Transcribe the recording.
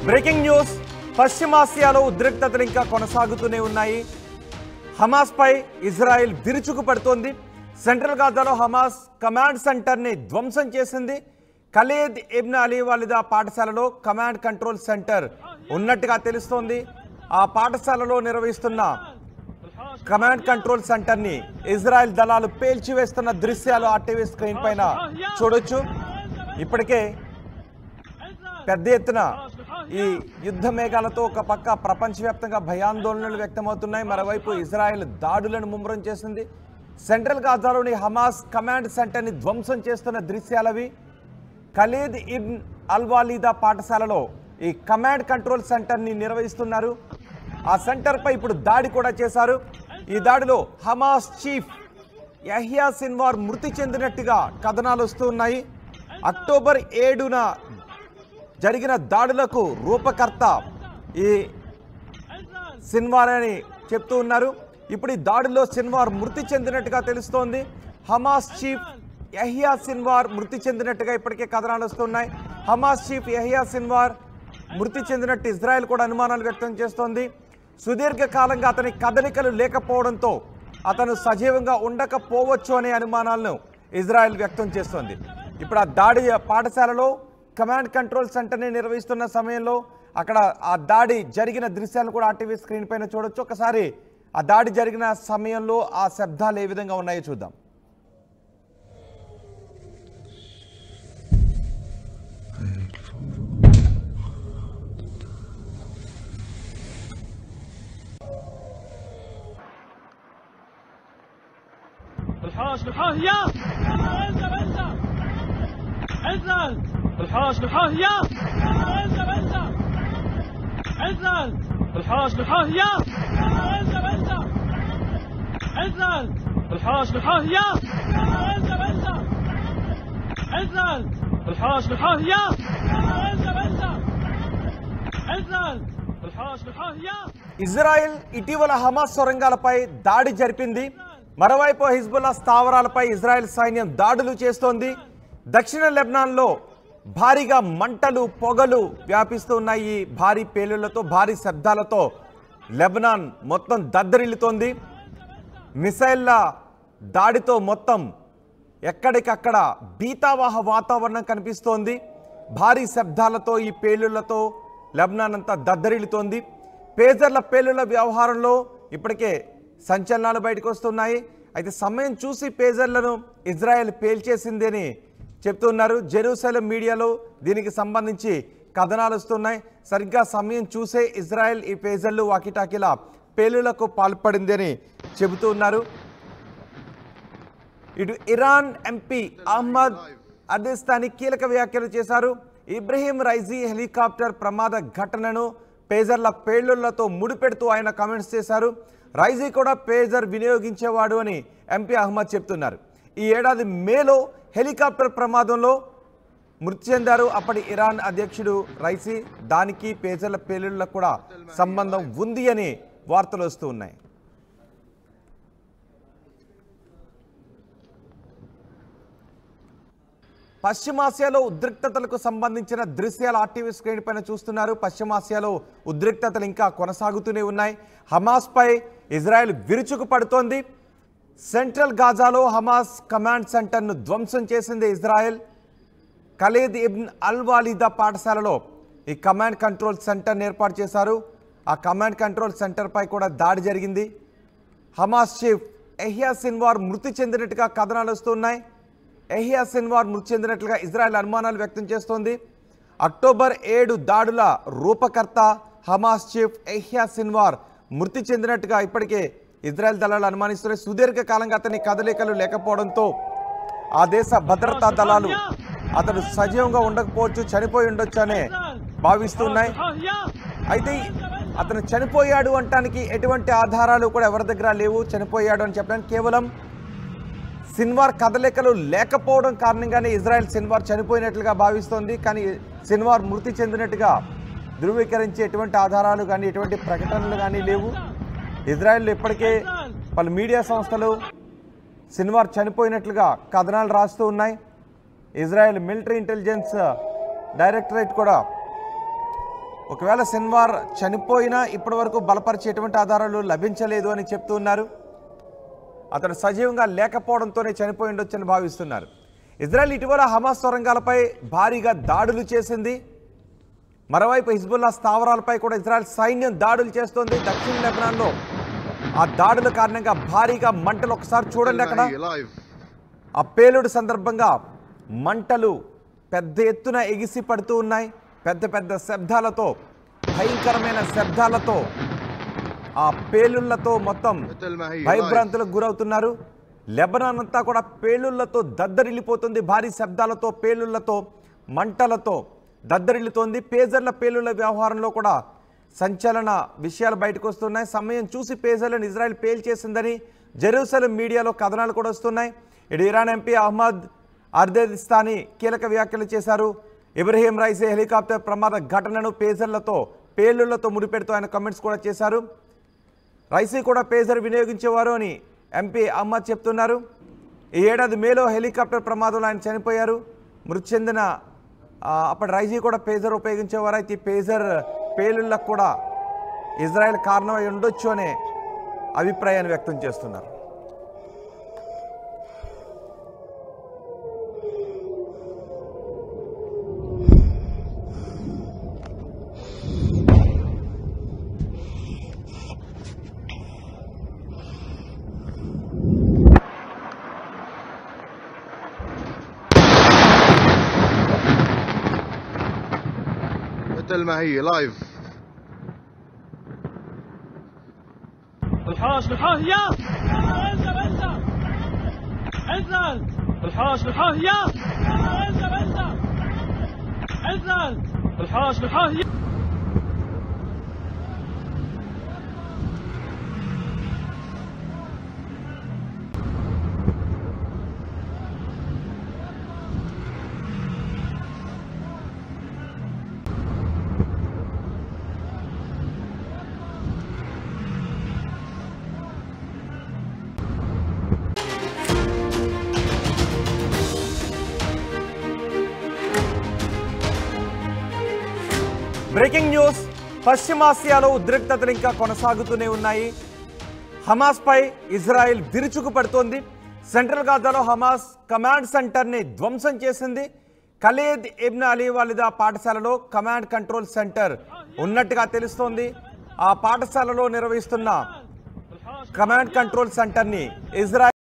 Breaking news పశ్చిమాసియాలో ఉద్రిక్తతలు ఇంకా కొనసాగుతూనే ఉన్నాయి. హమాస్ పై ఇజ్రాయెల్ విరుచుకుపడుతోంది. సెంట్రల్ గాజాలో హమాస్ కమాండ్ సెంటర్ని ధ్వంసం చేసింది. ఖలీద్ ఇబ్న్ అలీ వాలిదా పాఠశాలలో కమాండ్ కంట్రోల్ సెంటర్ ఉన్నట్టుగా తెలుస్తోంది. ఆ పాఠశాలలో నిర్వహిస్తున్న కమాండ్ కంట్రోల్ సెంటర్ని ఇజ్రాయెల్ దళాలు పేల్చివేస్తున్న దృశ్యాలు ఆర్టీవీ స్క్రీన్ పైన చూడొచ్చు. ఇప్పటికే పెద్ద ఎత్తున ఈ యుద్ధ మేఘాలతో ఒక పక్క ప్రపంచవ్యాప్తంగా భయాందోళనలు వ్యక్తమవుతున్నాయి. మరోవైపు ఇజ్రాయెల్ దాడులను ముమ్మరం చేసింది. సెంట్రల్ గాజాలోని హమాస్ కమాండ్ సెంటర్ని ధ్వంసం చేస్తున్న దృశ్యాలవి. ఖలీద్ ఇబ్న్ అల్వాలిదా పాఠశాలలో ఈ కమాండ్ కంట్రోల్ సెంటర్ని నిర్వహిస్తున్నారు. ఆ సెంటర్పై ఇప్పుడు దాడి కూడా చేశారు. ఈ దాడిలో హమాస్ చీఫ్ యహ్యా సిన్వార్ మృతి చెందినట్టుగా కథనాలు వస్తున్నాయి. అక్టోబర్ 7న జరిగిన దాడులకు రూపకర్త ఈ సిన్వార్ అని చెప్తూ ఉన్నారు. ఇప్పుడు ఈ దాడిలో సిన్వార్ మృతి చెందినట్టుగా తెలుస్తోంది. హమాస్ చీఫ్ యహ్యా సిన్వార్ మృతి చెందినట్టుగా ఇప్పటికే కథనాలు వస్తున్నాయి. హమాస్ చీఫ్ యహ్యా సిన్వార్ మృతి చెందినట్టు ఇజ్రాయెల్ కూడా అనుమానాలు వ్యక్తం చేస్తోంది. సుదీర్ఘకాలంగా అతని కదలికలు లేకపోవడంతో అతను సజీవంగా ఉండకపోవచ్చు అనే అనుమానాలను ఇజ్రాయెల్ వ్యక్తం చేస్తోంది. ఇప్పుడు ఆ దాడి పాఠశాలలో కమాండ్ కంట్రోల్ సెంటర్ని నిర్వహిస్తున్న సమయంలో అక్కడ ఆ దాడి జరిగిన దృశ్యాలను కూడా ఆర్టీవీ స్క్రీన్ పైన చూడొచ్చు. ఒకసారి ఆ దాడి జరిగిన సమయంలో ఆ శబ్దాలు ఏ విధంగా ఉన్నాయో చూద్దాం. الحوش بالحاهية انزل انزل انزل الحوش بالحاهية انزل انزل انزل الحوش بالحاهية انزل انزل انزل الحوش بالحاهية انزل انزل انزل الحوش بالحاهية انزل انزل انزل الحوش بالحاهية. ఇజ్రాయెల్ ఇటీవల హమాస్ సొరంగాలపై దాడి జరిపింది. మరోవైపు హిజ్బుల్లా స్థావరాలపై ఇజ్రాయెల్ సైన్యం దాడులు చేస్తోంది. దక్షిణ లెబనాన్లో భారీగా మంటలు పొగలు వ్యాపిస్తూ ఉన్నాయి. ఈ భారీ పేలుళ్లతో భారీ శబ్దాలతో లెబనాన్ మొత్తం దద్దరిల్లుతోంది. మిసైళ్ల దాడితో మొత్తం ఎక్కడికక్కడ భీతావహ వాతావరణం కనిపిస్తోంది. భారీ శబ్దాలతో ఈ పేలుళ్లతో లెబనాన్ అంతా దద్దరిల్లుతోంది. పేజర్ల పేలుళ్ల వ్యవహారంలో ఇప్పటికే సంచలనాలు బయటకు వస్తున్నాయి. అయితే సమయం చూసి పేజర్లను ఇజ్రాయెల్ పేల్చేసింది అని చెప్తున్నారు. జెరూసలేం మీడియాలో దీనికి సంబంధించి కథనాలు వస్తున్నాయి. సరిగ్గా సమయం చూసే ఇజ్రాయెల్ ఈ పేజర్లు వాకిటాకిలా పేలుళ్లకు పాల్పడింది అని చెబుతూ ఉన్నారు. ఇటు ఇరాన్ ఎంపీ అహ్మద్ అదిస్తాని కీలక వ్యాఖ్యలు చేశారు. ఇబ్రహీం రైజీ హెలికాప్టర్ ప్రమాద ఘటనను పేజర్ల పేలుళ్లతో ముడిపెడుతూ ఆయన కామెంట్స్ చేశారు. రైజీ కూడా పేజర్ వినియోగించేవాడు అని ఎంపీ అహ్మద్ చెప్తున్నారు. ఈ ఏడాది మేలో హెలికాప్టర్ ప్రమాదంలో మృతి చెందారు అప్పటి ఇరాన్ అధ్యక్షుడు రైసీ. దానికి పేజర్ల పేలుళ్లకు కూడా సంబంధం ఉంది అని వార్తలు వస్తూ ఉన్నాయి. పశ్చిమాసియాలో ఉద్రిక్తతలకు సంబంధించిన దృశ్యాలు ఆర్టీవీ స్క్రీన్ పైన చూస్తున్నారు. పశ్చిమాసియాలో ఉద్రిక్తతలు ఇంకా కొనసాగుతూనే ఉన్నాయి. హమాస్ పై ఇజ్రాయెల్ విరుచుకుపడుతోంది. సెంట్రల్ గాజాలో హమాస్ కమాండ్ సెంటర్ను ధ్వంసం చేసింది ఇజ్రాయెల్. ఖలీద్ ఇబ్న్ అల్వాలిదా పాఠశాలలో ఈ కమాండ్ కంట్రోల్ సెంటర్ని ఏర్పాటు చేశారు. ఆ కమాండ్ కంట్రోల్ సెంటర్పై కూడా దాడి జరిగింది. హమాస్ చీఫ్ యహ్యా సిన్వార్ మృతి చెందినట్టుగా కథనాలు వస్తున్నాయి. యహ్యా సిన్వార్ మృతి చెందినట్లుగా ఇజ్రాయెల్ అనుమానాలు వ్యక్తం చేస్తోంది. అక్టోబర్ 7 దాడుల రూపకర్త హమాస్ చీఫ్ యహ్యా సిన్వార్ మృతి చెందినట్టుగా ఇప్పటికే ఇజ్రాయెల్ దళాలు అనుమానిస్తున్నాయి. సుదీర్ఘకాలంగా అతని కదలికలు లేకపోవడంతో ఆ దేశ భద్రతా దళాలు అతడు సజీవంగా ఉండకపోవచ్చు, చనిపోయి ఉండొచ్చు అనే భావిస్తున్నాయి. అయితే అతను చనిపోయాడు అనటానికి ఎటువంటి ఆధారాలు కూడా ఎవరి దగ్గర లేవు. చనిపోయాడు అని చెప్పడానికి కేవలం సిన్వార్ కదలికలు లేకపోవడం కారణంగానే ఇజ్రాయెల్ సిన్వార్ చనిపోయినట్లుగా భావిస్తోంది. కానీ సిన్వార్ మృతి చెందినట్టుగా ధృవీకరించే ఎటువంటి ఆధారాలు కానీ ఎటువంటి ప్రకటనలు కానీ లేవు. ఇజ్రాయెల్ ఇప్పటికే పలు మీడియా సంస్థలు సిన్వార్ చనిపోయినట్లుగా కథనాలు రాస్తూ ఉన్నాయి. ఇజ్రాయెల్ మిలిటరీ ఇంటెలిజెన్స్ డైరెక్టరేట్ కూడా ఒకవేళ సిన్వార్ చనిపోయినా ఇప్పటివరకు బలపరిచేటువంటి ఆధారాలు లభించలేదు అని చెప్తున్నారు. అతను సజీవంగా లేకపోవడంతోనే చనిపోయి ఉండొచ్చని భావిస్తున్నారు. ఇజ్రాయెల్ ఇటీవల హమాస్ సొరంగాలపై భారీగా దాడులు చేసింది. మరోవైపు హిజ్బుల్లా స్థావరాలపై కూడా ఇజ్రాయెల్ సైన్యం దాడులు చేస్తోంది. దక్షిణ లెబనాన్లో ఆ దాడుల కారణంగా భారీగా మంటలు, ఒకసారి చూడండి అక్కడ ఆ పేలుడు సందర్భంగా మంటలు పెద్ద ఎత్తున ఎగిసి పడుతూ ఉన్నాయి. పెద్ద పెద్ద శబ్దాలతో, భయంకరమైన శబ్దాలతో, ఆ పేలుళ్లతో మొత్తం భయభ్రాంతులకు గురవుతున్నారు. లెబనాన్ అంతా కూడా పేలుళ్లతో దద్దరిల్లిపోతుంది. భారీ శబ్దాలతో, పేలుళ్లతో, మంటలతో దద్దరిల్లుతోంది. పేజర్ల పేలుళ్ల వ్యవహారంలో కూడా సంచలన విషయాలు బయటకు వస్తున్నాయి. సమయం చూసి పేజర్లను ఇజ్రాయెల్ పేల్చేసిందని జెరూసలేం మీడియాలో కథనాలు కూడా వస్తున్నాయి. ఇటు ఇరాన్ ఎంపీ అహ్మద్ అర్దేదిస్తానీ కీలక వ్యాఖ్యలు చేశారు. ఇబ్రహీం రైసీ హెలికాప్టర్ ప్రమాద ఘటనను పేజర్లతో, పేలుళ్లతో ముడిపెడుతూ ఆయన కామెంట్స్ కూడా చేశారు. రైసీ కూడా పేజర్ వినియోగించేవారు అని ఎంపీ అహ్మద్ చెప్తున్నారు. ఈ ఏడాది మేలో హెలికాప్టర్ ప్రమాదంలో ఆయన చనిపోయారు. మృతి చెందిన అప్పటి రైసీ కూడా పేజర్ ఉపయోగించేవారు. అయితే ఈ పేజర్ పేలుళ్లకు కూడా ఇజ్రాయెల్ కారణమై ఉండొచ్చు అనే అభిప్రాయాన్ని వ్యక్తం చేస్తున్నారు. الماهية لايف الحوش بالحاهية انزل انزل انزل الحوش بالحاهية انزل انزل انزل الحوش بالحاهية బ్రేకింగ్ న్యూస్. పశ్చిమాసియాలో ఉద్రిక్తతలు ఇంకా కొనసాగుతూనే ఉన్నాయి. హమాస్ పై ఇజ్రాయెల్ విరుచుకుపడుతోంది. సెంట్రల్ గాజాలో హమాస్ కమాండ్ సెంటర్ని ధ్వంసం చేసింది. ఖలీద్ ఇబ్న్ అలీ వాలిదా పాఠశాలలో కమాండ్ కంట్రోల్ సెంటర్ ఉన్నట్టుగా తెలుస్తోంది. ఆ పాఠశాలలో నిర్వహిస్తున్న కమాండ్ కంట్రోల్ సెంటర్ని ఇజ్రాయెల్